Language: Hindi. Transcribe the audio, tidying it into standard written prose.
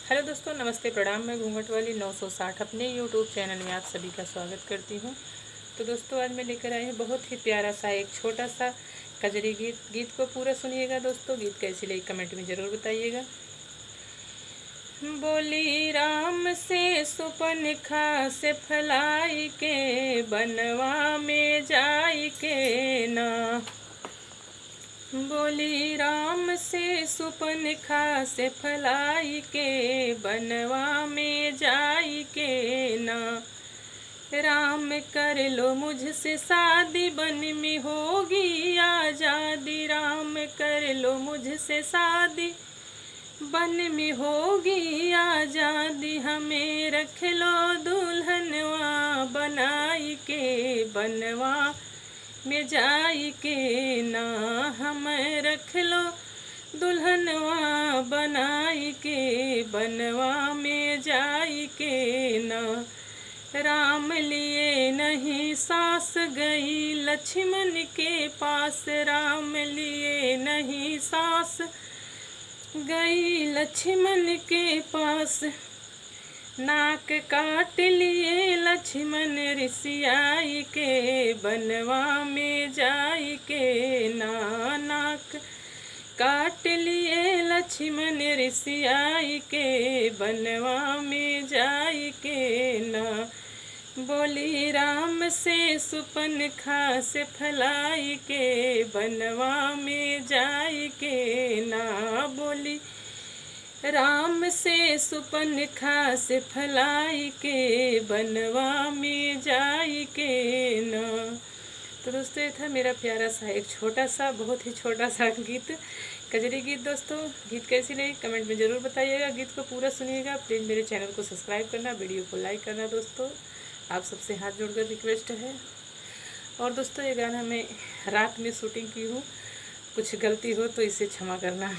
हेलो दोस्तों, नमस्ते, प्रणाम। मैं घूंघट वाली 960 अपने यूट्यूब चैनल में आप सभी का स्वागत करती हूँ। तो दोस्तों, आज मैं लेकर आई हूँ बहुत ही प्यारा सा एक छोटा सा कजरी गीत। गीत को पूरा सुनिएगा दोस्तों। गीत कैसी लगी कमेंट में ज़रूर बताइएगा। बोली राम से सुपनखा से फलाई के बनवा में जाई के ना। बोली राम से सुपनखा से फलाई के बनवा में जाई के ना। राम कर लो मुझसे शादी बन में होगी आजादी। राम कर लो मुझसे शादी बन में होगी आजादी। हमें रख लो दुल्हनवा बनाई के बनवा में जाई के ना। हमें रख लो दुल्हनवा बनाई के बनवा में जाई के ना। राम लिए नहीं सास गई लक्ष्मण के पास। राम लिए नहीं सास गई लक्ष्मण के पास। नाक काट लिए लक्ष्मण ऋषियाई के बनवा में जाई के ना। नाक काट लिए लक्ष्मण ऋषियाई के बनवा में जाई के ना। बोली राम से सुपनखा से फलाई के बनवा में जाई के ना। बोली राम से सुपनखा से फलाई के बनवा में जाई के ना। तो दोस्तों, ये था मेरा प्यारा सा एक छोटा सा बहुत ही छोटा सा गीत, कजरी गीत। दोस्तों, गीत कैसी लगी कमेंट में ज़रूर बताइएगा। गीत को पूरा सुनिएगा। प्लीज़ मेरे चैनल को सब्सक्राइब करना, वीडियो को लाइक करना। दोस्तों, आप सबसे हाथ जोड़कर रिक्वेस्ट है। और दोस्तों, ये गाना मैं रात में शूटिंग की हूँ, कुछ गलती हो तो इसे क्षमा करना।